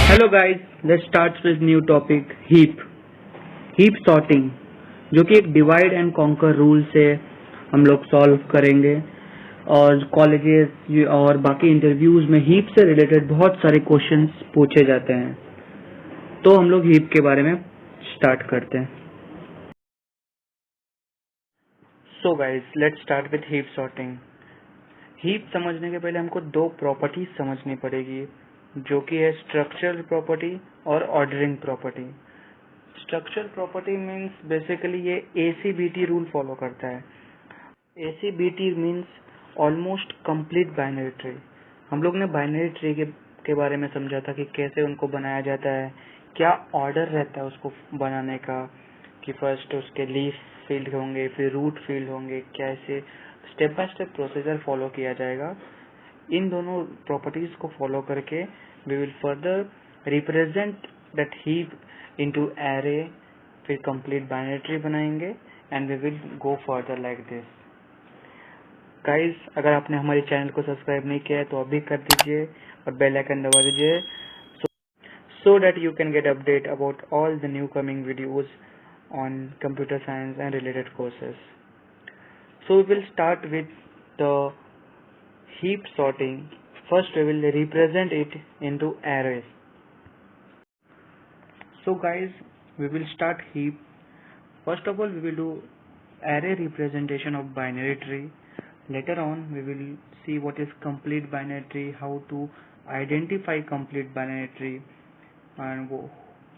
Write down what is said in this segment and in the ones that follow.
Hello guys, let's start with new topic heap sorting, जो कि एक डिवाइड एंड कॉन्कर रूल से हम लोग सॉल्व करेंगे। और कॉलेजेस और बाकी इंटरव्यूज में हीप से रिलेटेड बहुत सारे क्वेश्चंस पूछे जाते हैं, तो हम लोग हीप के बारे में स्टार्ट करते हैं। So guys, let's start with heap sorting. Heap समझने के पहले हमको दो प्रॉपर्टीज समझनी पड़ेगी, जो कि है स्ट्रक्चरल प्रॉपर्टी और ordering property. Structural property means basically ये ACBT रूल फॉलो करता है। ACBT means almost complete binary tree. हम लोग ने बाइनरी ट्री के बारे में समझा था कि कैसे उनको बनाया जाता है, क्या ऑर्डर रहता है उसको बनाने का, कि फर्स्ट उसके लीफ फील्ड होंगे, फिर रूट फील्ड होंगे, कैसे step by step procedure follow किया जाएगा। इन दोनों प्रॉपर्टीज को फॉलो करके we will further represent that heap into array, फिर कंप्लीट बाइनरी ट्री बनाएंगे and we will go further like this. Guys, अगर आपने हमारे चैनल को सब्सक्राइब नहीं किया है तो अभी कर दीजिए और बेल आइकन दबा दीजिए, so that you can get update about all the new coming videos on computer science and related courses. So we will start with the heap sorting. First we will represent it into arrays. So guys, we will start heap. First of all, we will do array representation of binary tree. Later on we will see what is complete binary tree, how to identify complete binary tree, and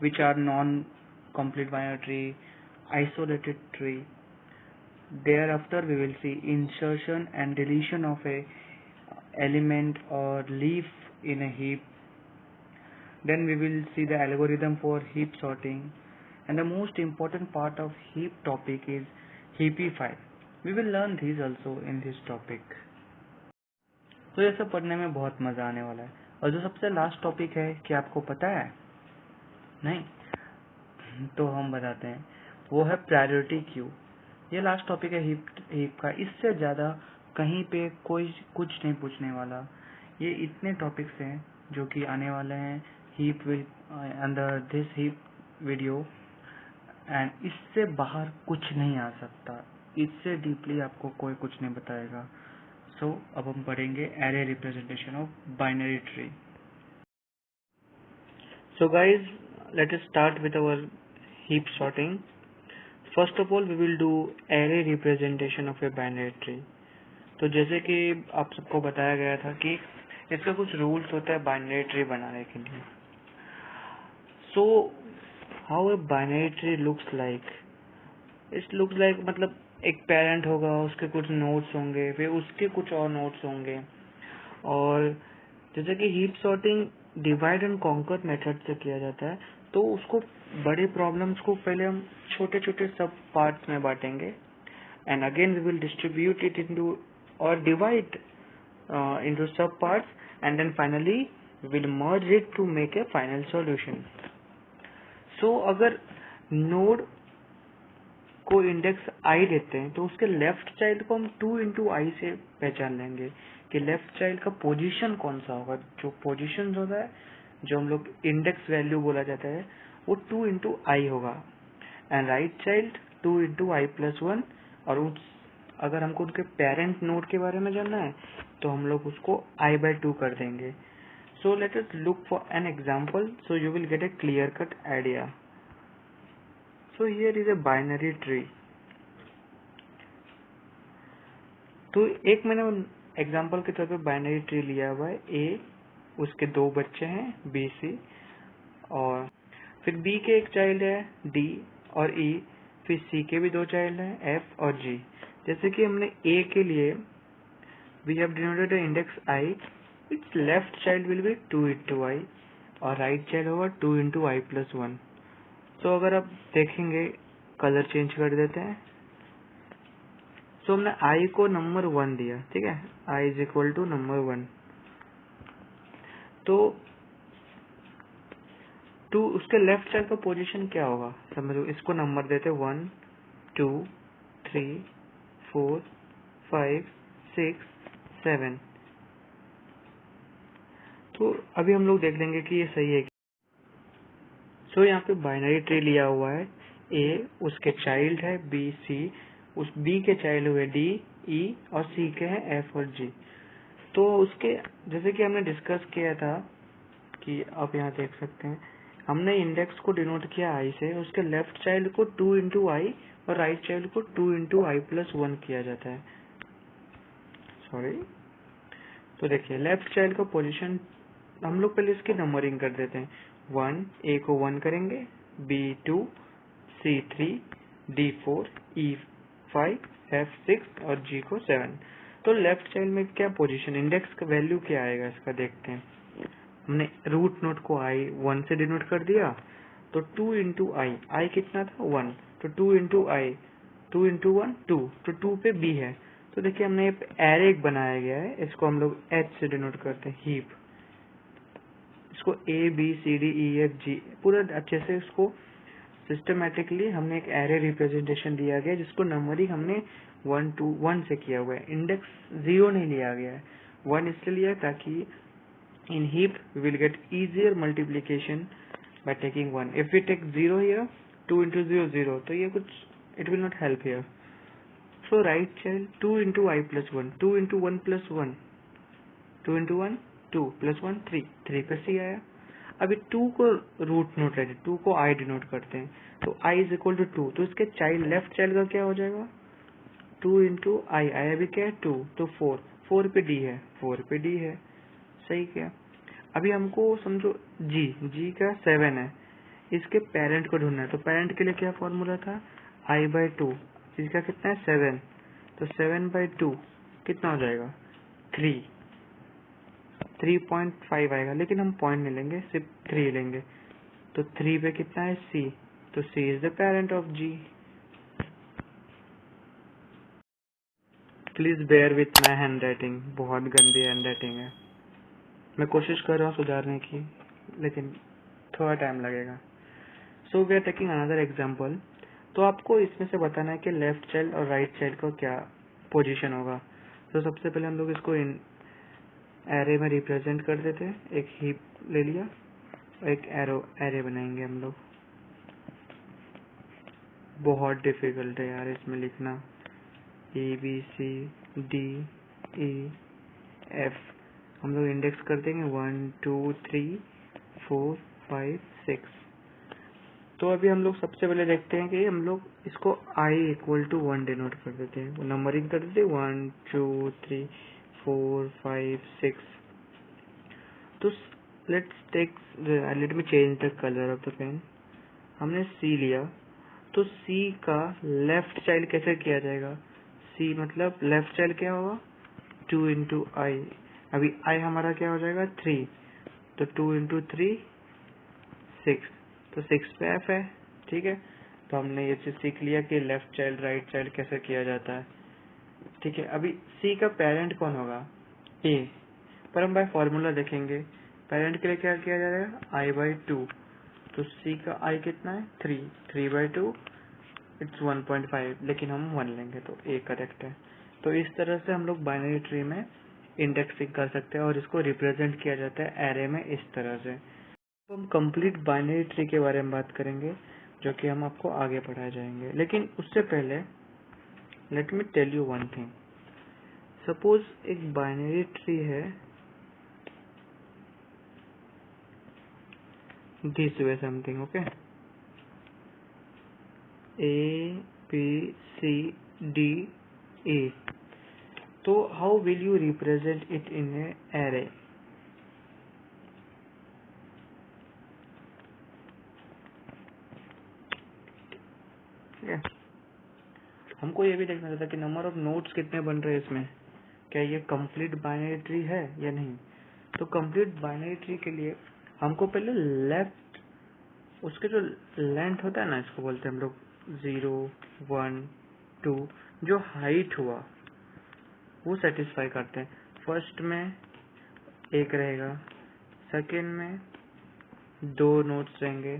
which are non-complete binary tree, isolated tree. Thereafter we will see insertion and deletion of a element or leaf in a heap. Then we will see the algorithm for heap sorting, and the most important part of heap topic is heapify. We will learn these also in this topic. तो ये सब पढ़ने में बहुत मजा आने वाला है। और जो सबसे लास्ट टॉपिक है, क्या आपको पता है? नहीं? तो हम बताते हैं, वो है प्रायोरिटी क्यू। ये लास्ट टॉपिक है हीप का। इससे ज्यादा कहीं पे कोई कुछ नहीं पूछने वाला। ये इतने टॉपिक्स हैं जो कि आने वाले हैं heap will under this heap video, and इससे बाहर कुछ नहीं आ सकता। इससे डीपली आपको कोई कुछ नहीं बताएगा। सो अब हम पढ़ेंगे array representation of binary tree. So guys, let us start with our heap sorting. First of all, we will do array representation of a binary tree. तो जैसे कि आप सबको बताया गया था कि इसका कुछ रूल्स होता है बाइनरी ट्री बनाने के लिए। So how a binary tree looks like? It looks like मतलब एक पेरेंट होगा, उसके कुछ नोड्स होंगे, फिर उसके कुछ और नोड्स होंगे। और जैसे कि heap sorting divide and conquer method से किया जाता है, तो उसको बड़े प्रॉब्लम्स को पहले हम छोटे छोटे सब पार्ट्स में बांटेंगे, and again we will distribute it into और divide into sub parts, and then finally we will merge it to make a final solution. So अगर नोड को इंडेक्स आई देते हैं तो उसके लेफ्ट चाइल्ड को हम 2 इंटू आई से पहचान लेंगे कि लेफ्ट चाइल्ड का पोजीशन कौन सा होगा। जो पोजीशन होता है, जो हम लोग इंडेक्स वैल्यू बोला जाता है, वो 2 इंटू आई होगा, and right child 2 into I plus 1। और अगर हमको उनके पेरेंट नोड के बारे में जानना है तो हम लोग उसको i/2 कर देंगे। So let us look for an example, so you will get A clear cut idea. So here is a binary tree. तो एक मैंने एग्जांपल के तौर पे बाइनरी ट्री लिया हुआ है। A, उसके 2 बच्चे हैं B, C, और फिर B के एक चाइल्ड है D और E, फिर C के भी 2 चाइल्ड हैं F और G। जैसे कि हमने A के लिए we have denoted the index I, its left child will be 2 into I और राइट चाइल्ड होगा 2 into I plus 1। तो अगर आप देखेंगे, कलर चेंज कर देते हैं। तो हमने आई को नंबर 1 दिया, ठीक है, I is equal to number 1। तो उसके लेफ्ट साइड का पोजीशन क्या होगा, समझो। इसको नंबर देते 1 2 3 4 5 6 7। तो अभी हम लोग देख लेंगे कि ये सही है। सो यहाँ पे बाइनरी ट्री लिया हुआ है, ए उसके चाइल्ड है बी सी, उस बी के चाइल्ड हुए डी ई और सी के हैं एफ और जी। तो उसके जैसे कि हमने डिस्कस किया था कि आप यहाँ देख सकते हैं, हमने इंडेक्स को डिनोट किया आई से, उसके लेफ्ट चाइल्ड को 2 इंटू आई और राइट चाइल्ड को 2 इंटू आई प्लस 1 किया जाता है। सॉरी, तो देखिए लेफ्ट चाइल्ड का पोजीशन हम लोग पहले इसकी नंबरिंग कर देते हैं। 1 ए को 1 करेंगे, बी 2, सी 3, डी 4, ई 5, एफ 6 और जी को 7। तो लेफ्ट चाइल्ड में क्या पोजीशन, इंडेक्स का वैल्यू क्या आएगा इसका देखते हैं। हमने रूट नोट को आई 1 से डिनोट कर दिया, तो 2 इंटू आई कितना था 1, तो 2 इंटू आई, 2 इंटू 1 2, तो 2 पे बी है। तो देखिए हमने एरे एक बनाया गया है, इसको हम लोग एच से डिनोट करते हैं, हीप। इसको A B C D E F G पूरा अच्छे से इसको सिस्टमेटिकली हमने एक एरे रिप्रेजेंटेशन दिया गया है, जिसको नंबरिंग हमने 1 2 1 से किया हुआ है, इंडेक्स 0 नहीं लिया गया है। 1 इसलिए लिया है ताकि in heap we will get easier multiplication by taking 1. If we take 0 here, 2 into 0 0, तो ये कुछ it will not help here. So right child 2 into I plus 1, 2 into 1 plus 1, 2 into 1 2 plus 1 3, 3 पे C आया। अभी 2 को रूट नोट लेते, 2 को I denote करते हैं, तो I is equal to 2, तो इसके चाइल्ड लेफ्ट चाइल्ड का क्या हो जाएगा 2 into I, I अभी क्या है 2, तो 4, 4 पे D है, 4 पे D है, सही क्या। अभी हमको समझो जी, जी का 7 है, इसके पेरेंट को ढूंढना है, तो पेरेंट के लिए क्या फॉर्मूला था आई बाई 2, इसका कितना है 7, तो 7 बाई 2 कितना हो जाएगा 3, 3.5 आएगा, लेकिन हम पॉइंट नहीं लेंगे, सिर्फ 3 लेंगे, तो 3 पे कितना है सी, तो C is the parent of G. Please bear with my handwriting, बहुत गंदी हैंड राइटिंग है, मैं कोशिश कर रहा हूँ सुधारने की, लेकिन थोड़ा टाइम लगेगा। So we are taking another example. तो आपको इसमें से बताना है कि लेफ्ट चाइल्ड और राइट चाइल्ड का क्या पोजीशन होगा। तो सबसे पहले हम लोग इसको इन एरे में रिप्रेजेंट कर देते हैं, एक हीप ले लिया और एक एरे बनाएंगे हम लोग। बहुत डिफिकल्ट है यार इसमें लिखना, A B C D E F, हम लोग इंडेक्स कर देंगे 1 2 3 4 5 6। तो अभी हम लोग सबसे पहले देखते हैं कि हम लोग इसको i इक्वल टू 1 डिनोट कर देते हैं, नंबरिंग कर देते हैं 1 2 3 4 5 6। तो let me change the colour of the pen. हमने C लिया, तो C का लेफ्ट चाइल्ड कैसे किया जाएगा, C मतलब लेफ्ट चाइल्ड क्या होगा 2 इंटू आई, अभी I हमारा क्या हो जाएगा 3, तो 2 इंटू 3 6, तो 6 पे F है, ठीक है। तो हमने ये चीज सीख लिया कि लेफ्ट चाइल्ड राइट चाइल्ड कैसे किया जाता है, ठीक है। अभी C का पेरेंट कौन होगा A, पर हम बाय फॉर्मूला देखेंगे पेरेंट के लिए क्या किया जाएगा I बाई 2, तो C का I कितना है 3, 3 बाई 2 इट्स 1.5, लेकिन हम 1 लेंगे तो A करेक्ट है। तो इस तरह से हम लोग बाइनरी ट्री में इंडेक्सिंग कर सकते हैं और इसको रिप्रेजेंट किया जाता है एरे में इस तरह से। तो हम कंप्लीट बाइनरी ट्री के बारे में बात करेंगे, जो कि हम आपको आगे पढ़ाए जाएंगे, लेकिन उससे पहले let me tell you one thing. Suppose एक बाइनरी ट्री है this way something, okay, A B C D A, तो how will you represent it in a array. हमको ये भी देखना था कि नंबर ऑफ नोड्स कितने बन रहे हैं इसमें, क्या ये कंप्लीट बाइनरी ट्री है या नहीं। तो कंप्लीट बाइनरी ट्री के लिए हमको पहले लेफ्ट उसके जो लेंथ होता है ना, इसको बोलते हैं हम लोग 0 1 2, जो हाइट हुआ वो सेटिस्फाई करते हैं। फर्स्ट में एक रहेगा, सेकेंड में 2 नोड्स रहेंगे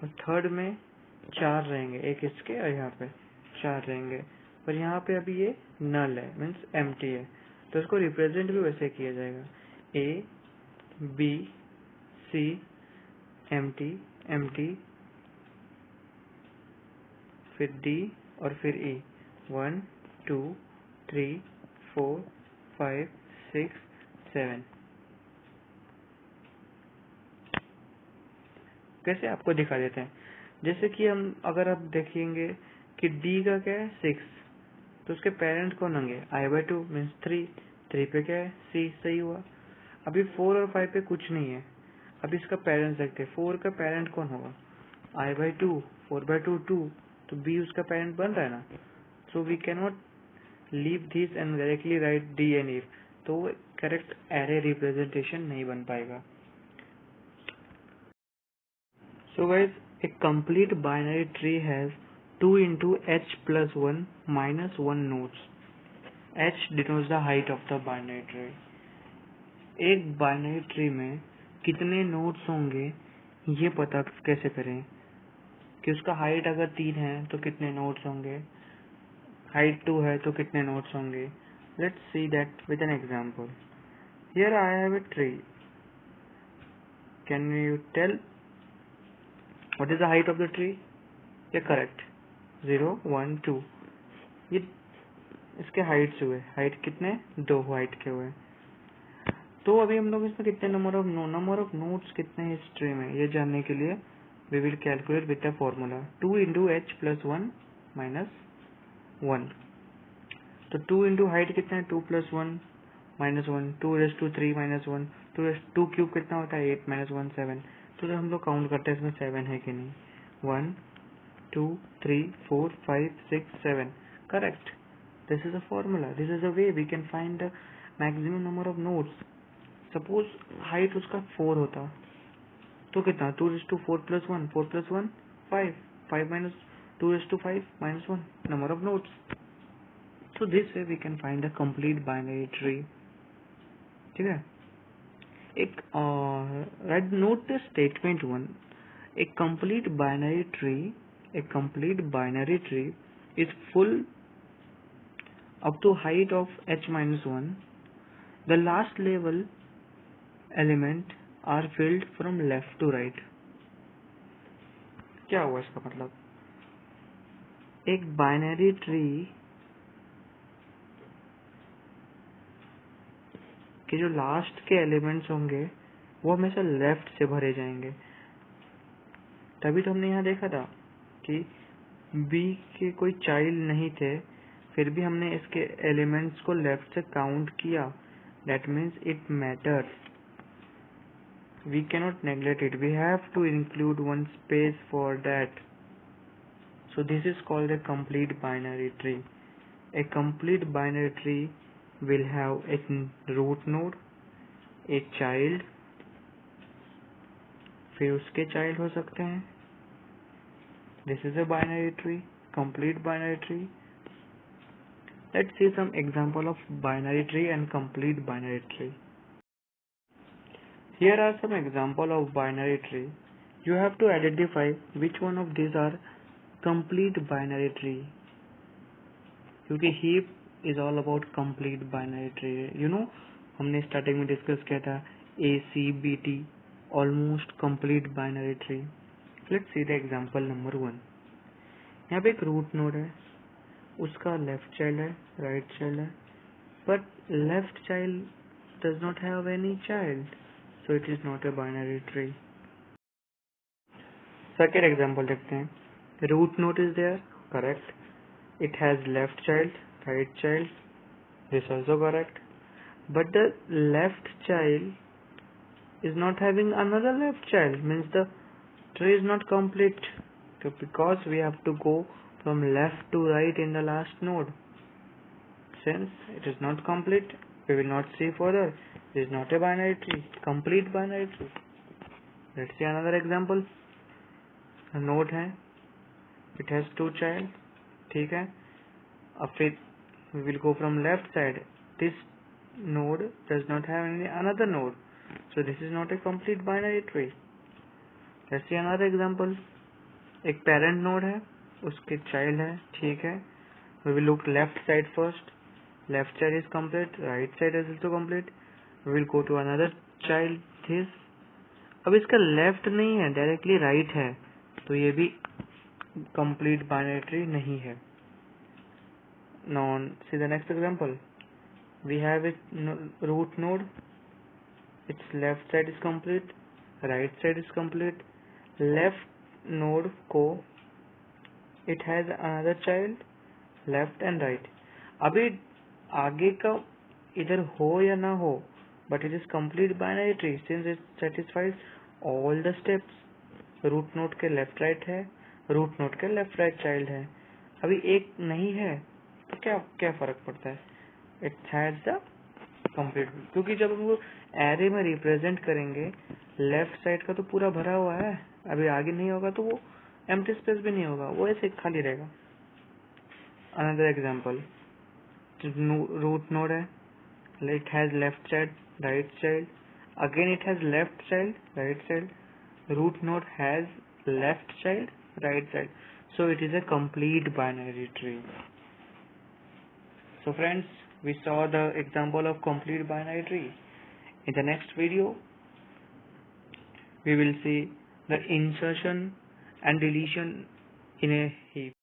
और थर्ड में 4 रहेंगे, एक इसके और यहाँ पे 4 रहेंगे, और यहाँ पे अभी ये नल है, मीन्स एम्प्टी है, तो इसको रिप्रेजेंट भी वैसे किया जाएगा, A B C empty empty, फिर D और फिर E, 1 2 3 4 5 6 7। कैसे आपको दिखा देते हैं, जैसे कि हम अगर आप देखेंगे कि D का क्या है 6, तो उसके पेरेंट कौन होंगे I/2 मीन्स 3 पे क्या है C, सही हुआ। अभी 4 और 5 पे कुछ नहीं है, अब इसका पेरेंट्स देखते हैं। 4 का पेरेंट कौन होगा I/2, 4/2 2, तो B उसका पेरेंट बन रहा है ना। So we can not leave this and directly write D and E, तो करेक्ट एरे रिप्रेजेंटेशन नहीं बन पाएगा। So guys, a complete binary tree has 2 into h plus 1 minus 1 nodes. H denotes the height of the binary tree. एक binary tree में कितने nodes होंगे ये पता कैसे करें कि उसका हाइट अगर 3 है तो कितने नोड्स होंगे, हाइट 2 है तो कितने नोड्स होंगे। Let's see that with an example. Here I have a tree, can you tell what is the height of the tree? या करेक्ट 0 1 2, ये इसके हाइट्स हुए, हाइट कितने 2 हाइट के हुए। तो अभी हम लोग इसमें कितने नंबर ऑफ नोड्स कितने हैं इस ट्री में, ये जानने के लिए we will calculate with the formula 2 into h plus 1 minus 1। तो 2 into हाइट कितना है 2 plus 1 minus 1, 2 raised to 3 minus 1, 2 cube कितना होता है 8 minus 1 7। तो हम लोग काउंट करते हैं इसमें 7 है कि नहीं, 1 2 3 4 5 6 7, correct. This is a formula, this is a way we can find the maximum number of nodes. Suppose height उसका 4 होता तो कितना 2 raised to 4 plus 1, 4 plus 1 5, 5 minus 2 raised to 5 minus 1, number of nodes. So this way we can find the complete binary tree. ठीक है, एक right note the statement 1, a complete binary tree is full up to height of h minus 1. The last level element are filled from left to right. क्या हुआ इसका मतलब, एक binary tree के जो लास्ट के एलिमेंट्स होंगे वो हमेशा लेफ्ट से भरे जाएंगे। तभी तो हमने यहाँ देखा था कि बी के कोई चाइल्ड नहीं थे, फिर भी हमने इसके एलिमेंट्स को लेफ्ट से काउंट किया। That means it matters, we cannot neglect it, we have to include one space for that. So this is called a complete binary tree. A complete binary tree will have a root node, a child, फिर उसके child हो सकते हैं। This is a binary tree, complete binary tree. Let's see some example of binary tree and complete binary tree. Here are some example of binary tree. You have to identify which one of these are complete binary tree. क्योंकि heap is all about complete binary tree. You know, हमने starting में discuss किया था ACBT, almost complete binary tree. Let's see the example number 1. यहाँ पे एक root node है, उसका लेफ्ट चाइल्ड है, राइट चाइल्ड है, but left child does not have any child, so it is not a binary tree. Second example देखते हैं, root node is there, correct, it has left child, right child, this also correct, but the left child is not having another left child, means the tree is not complete, because we have to go from left to right in the last node. Since it is not complete, we will not see further, it is not a binary tree, complete binary tree. Let's see another example. A node है, it has 2 child, ठीक है, अब फिर we will go from left side, this node does not have any another node, so this is not a complete binary tree. Let's see another example. एक parent node है, उसके child है, ठीक है, we will look left side first, left side is complete, right side is also complete, we will go to another child, this, अब इसका left नहीं है, डायरेक्टली राइट है, तो ये भी कंप्लीट बाइनरी ट्री नहीं है. Now see the next example. We have a root node. Its left side is complete, right side is complete. Left node को it has another child, left and right. अभी आगे का इधर हो या ना हो, but it is complete binary tree since it satisfies all the steps. Root node के लेफ्ट राइट है, रूट नोड के लेफ्ट राइट चाइल्ड है. अभी एक नहीं है तो क्या क्या फर्क पड़ता है? इट हैज द कंप्लीट, क्योंकि जब हम वो एरे में रिप्रेजेंट करेंगे लेफ्ट साइड का तो पूरा भरा हुआ है, अभी आगे नहीं होगा तो वो एम्प्टी स्पेस भी नहीं होगा, वो ऐसे खाली रहेगा. अनदर एग्जांपल, रूट नोड है, it has left child, right child, again it has left child, right child. Root node has left child, right child, so it is a complete binary tree. So friends, we saw the example of complete binary tree. In the next video we will see the insertion and deletion in a heap.